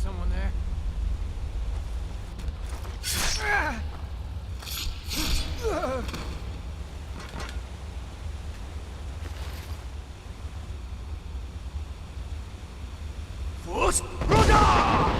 Someone there? Force Roda!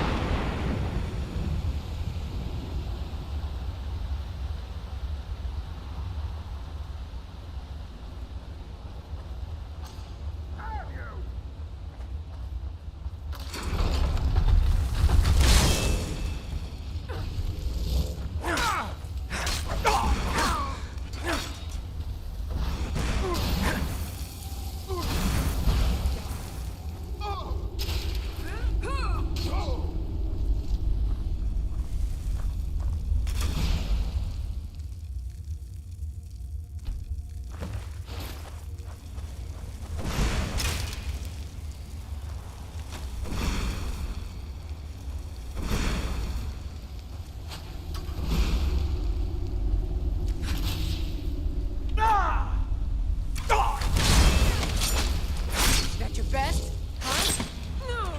Best? Huh? No!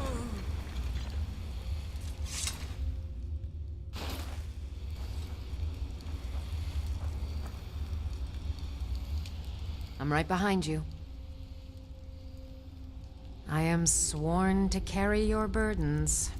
I'm right behind you. I am sworn to carry your burdens.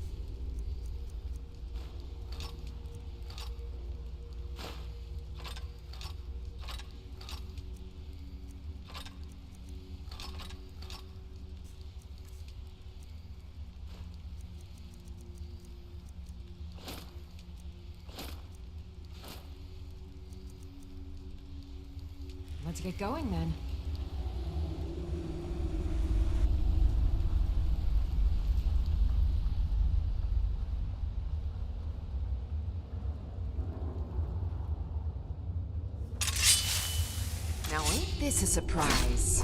Let's get going then. Now ain't this a surprise?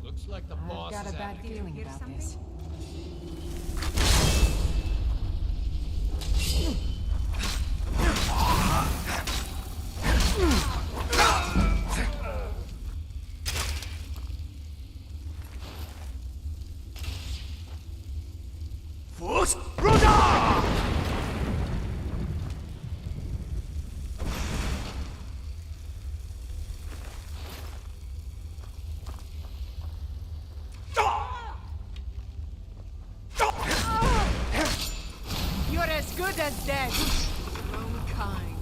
Looks like the boss I've got a is bad after you. feeling about this. Force Roda! You're as good as dead. Your own kind.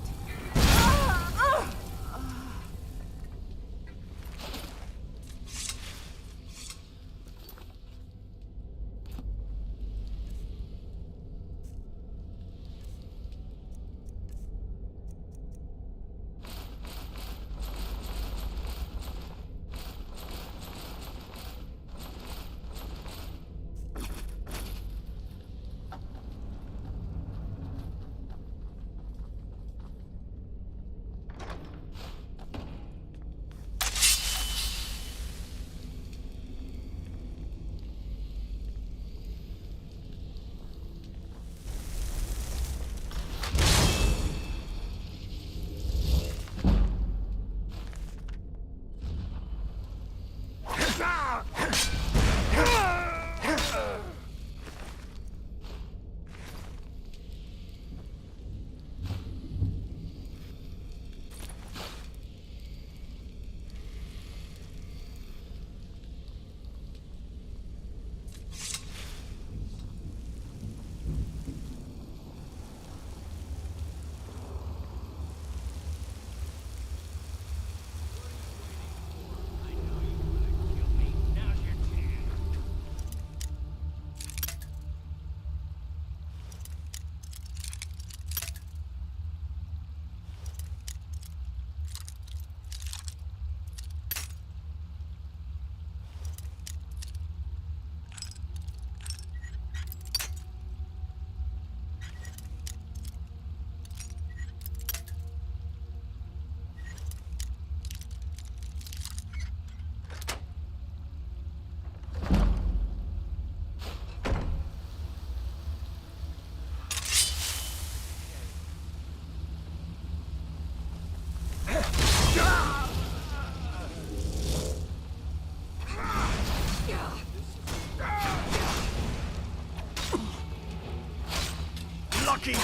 lucky!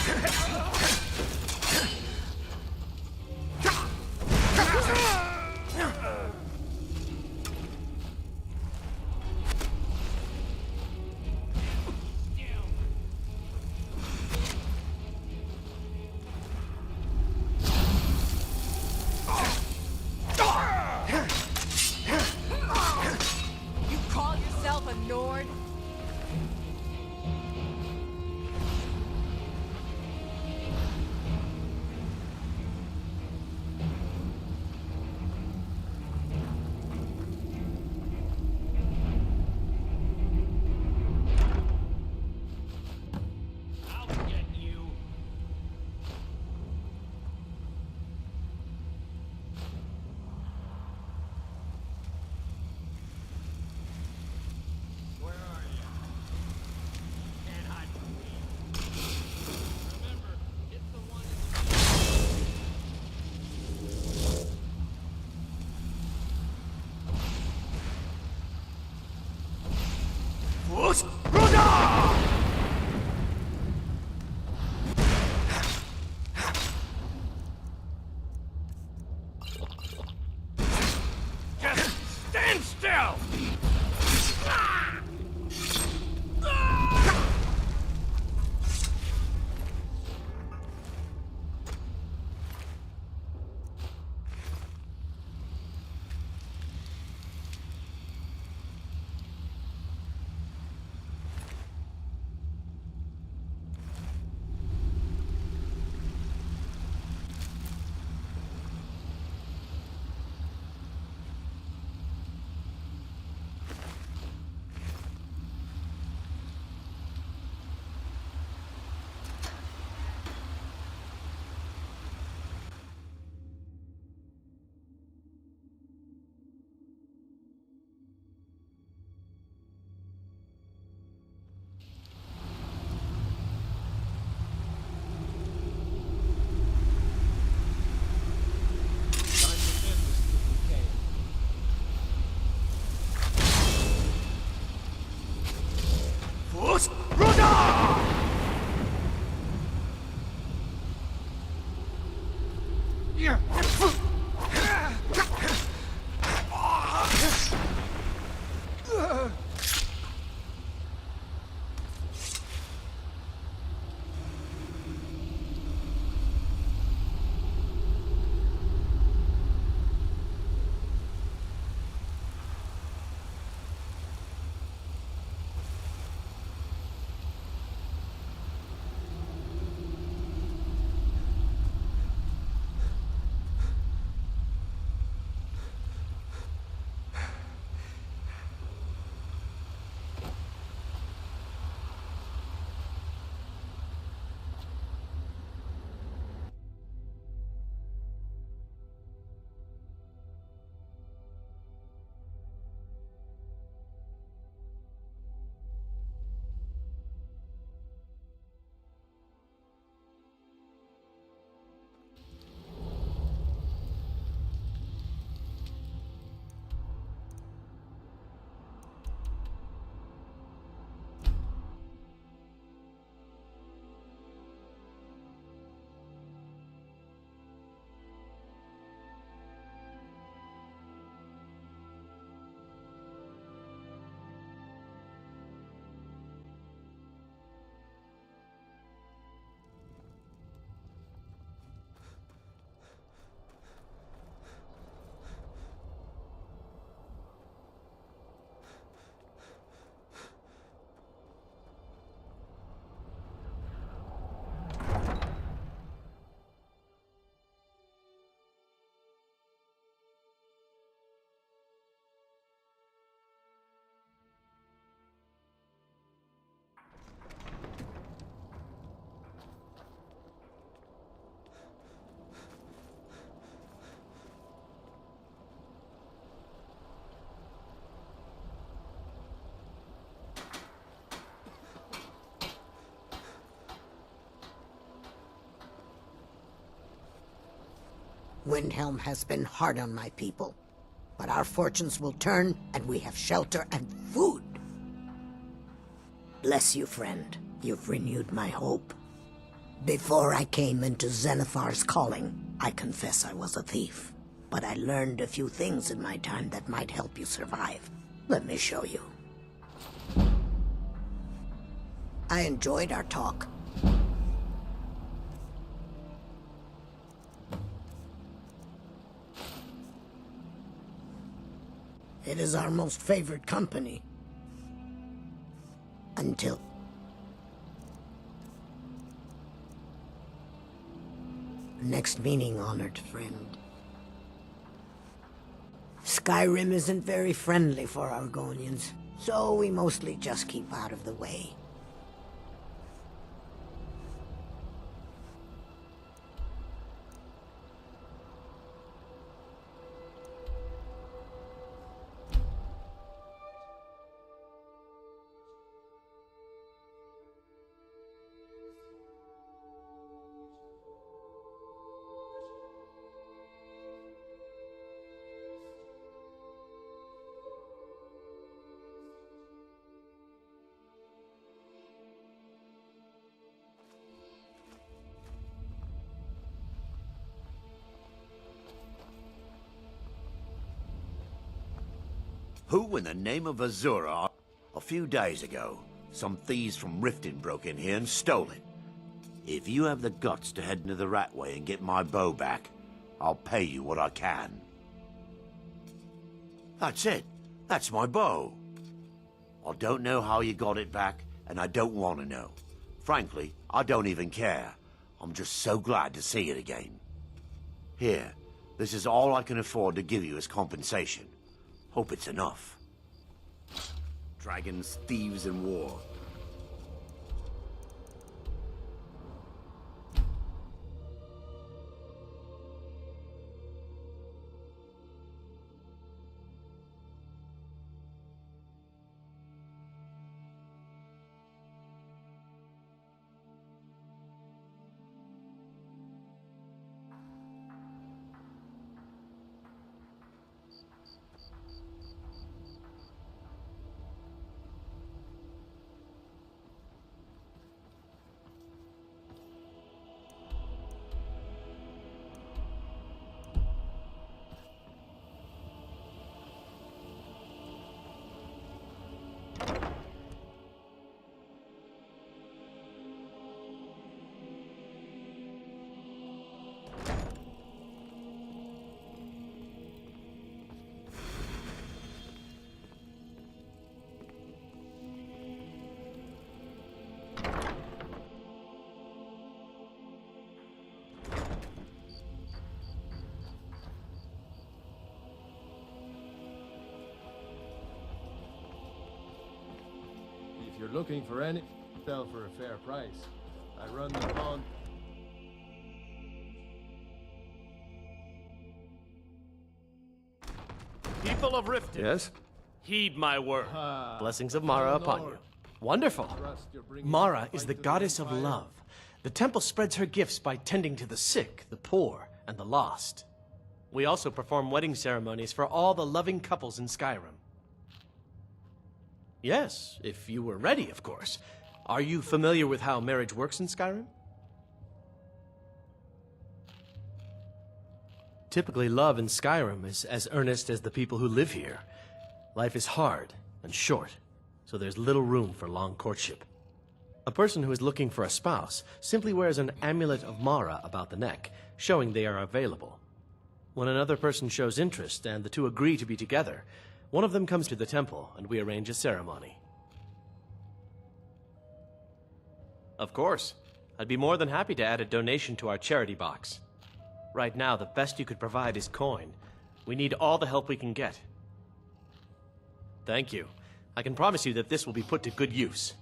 You call yourself a Nord? I'll get you. Where are you? Can't hide from me. Remember, it's the one in the Force Roda! Just stand still! Force Roda! Windhelm has been hard on my people, but our fortunes will turn, and we have shelter and food. Bless you, friend. You've renewed my hope. Before I came into Zenithar's calling, I confess I was a thief. But I learned a few things in my time that might help you survive. Let me show you. I enjoyed our talk. It is our most favored company. Until... Next meeting, honored friend. Skyrim isn't very friendly for Argonians, so we mostly just keep out of the way. Who in the name of Azura? A few days ago, some thieves from Riften broke in here and stole it. If you have the guts to head into the Ratway and get my bow back, I'll pay you what I can. That's it. That's my bow. I don't know how you got it back, and I don't want to know. Frankly, I don't even care. I'm just so glad to see it again. Here, this is all I can afford to give you as compensation. Hope it's enough. Dragons, thieves, and war. If you're looking for any, sell for a fair price. I run the pawn. People of Riften, Yes? heed my word. Blessings of Mara upon you. Wonderful. Mara is the goddess of love. The temple spreads her gifts by tending to the sick, the poor, and the lost. We also perform wedding ceremonies for all the loving couples in Skyrim. Yes, if you were ready, of course. Are you familiar with how marriage works in Skyrim? Typically, love in Skyrim is as earnest as the people who live here. Life is hard and short, so there's little room for long courtship. A person who is looking for a spouse simply wears an amulet of Mara about the neck, showing they are available. When another person shows interest and the two agree to be together, one of them comes to the temple and we arrange a ceremony. Of course, I'd be more than happy to add a donation to our charity box. Right now, the best you could provide is coin. We need all the help we can get. Thank you. I can promise you that this will be put to good use.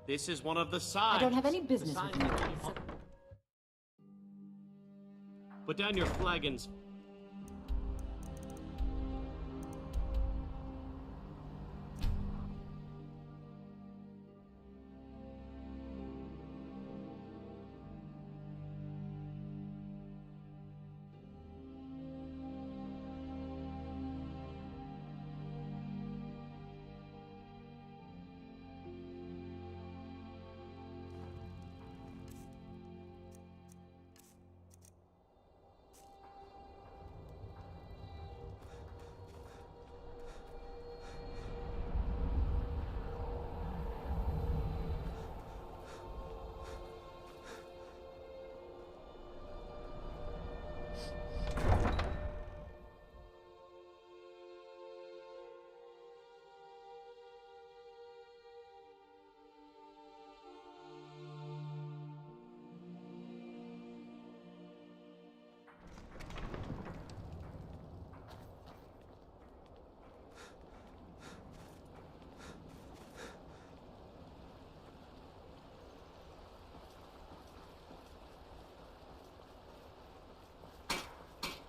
This is one of the signs. I don't have any business with you. Put down your flagons.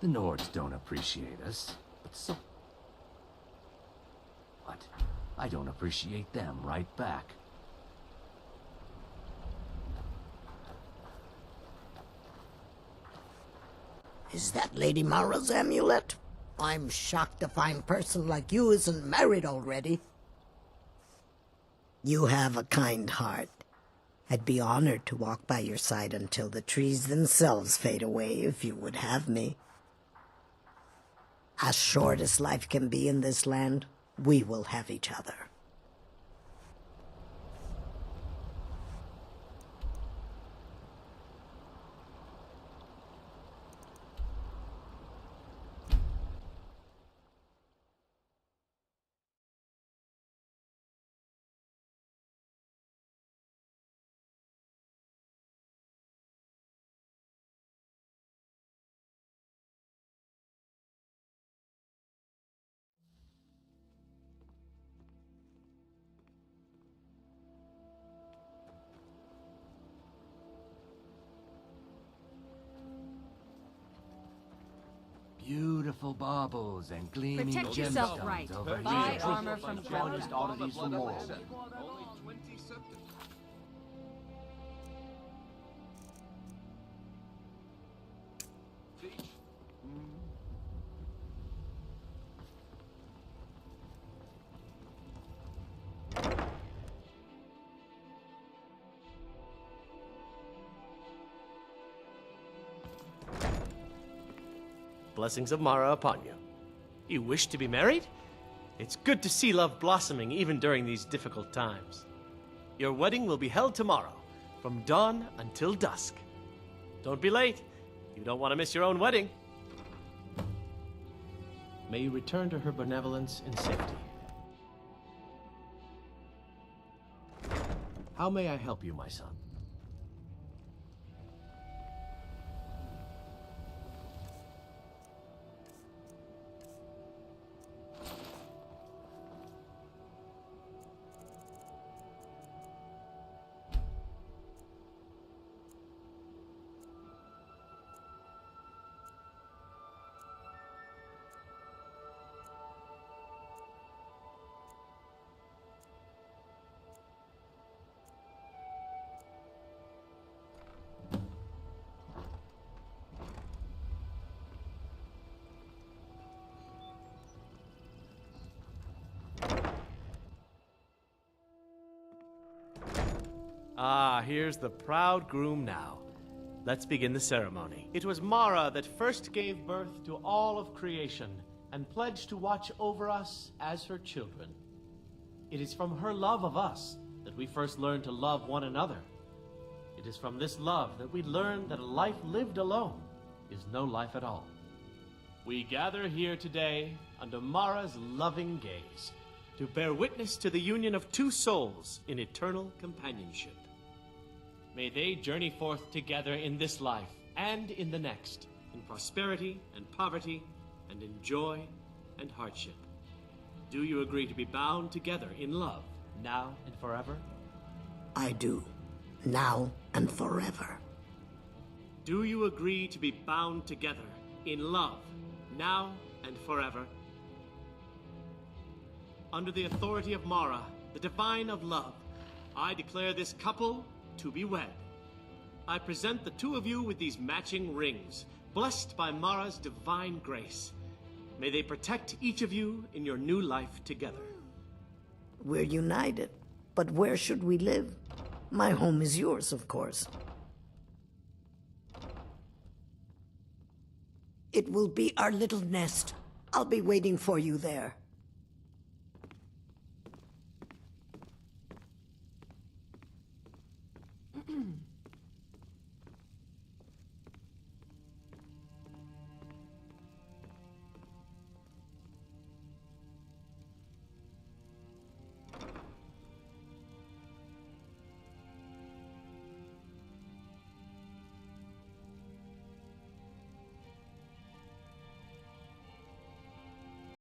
The Nords don't appreciate us, but so... What? I don't appreciate them right back. Is that Lady Mara's amulet? I'm shocked a fine person like you isn't married already. You have a kind heart. I'd be honored to walk by your side until the trees themselves fade away if you would have me. As short as life can be in this land, we will have each other. Beautiful baubles and gleaming Protect yourself gemstones right. over Buy here. armor from Goin. oddities from more. Only 20 septims. Blessings of Mara upon you. You wish to be married? It's good to see love blossoming even during these difficult times. Your wedding will be held tomorrow, from dawn until dusk. Don't be late. You don't want to miss your own wedding. May you return to her benevolence in safety. How may I help you, my son? Ah, here's the proud groom now. Let's begin the ceremony. It was Mara that first gave birth to all of creation and pledged to watch over us as her children. It is from her love of us that we first learned to love one another. It is from this love that we learn that a life lived alone is no life at all. We gather here today under Mara's loving gaze to bear witness to the union of two souls in eternal companionship. May they journey forth together in this life and in the next, in prosperity and poverty, and in joy and hardship. Do you agree to be bound together in love, now and forever? I do, now and forever. Do you agree to be bound together in love, now and forever? Under the authority of Mara, the divine of love, I declare this couple to be wed. I present the two of you with these matching rings, blessed by Mara's divine grace. May they protect each of you in your new life together. We're united, but where should we live? My home is yours, of course. It will be our little nest. I'll be waiting for you there.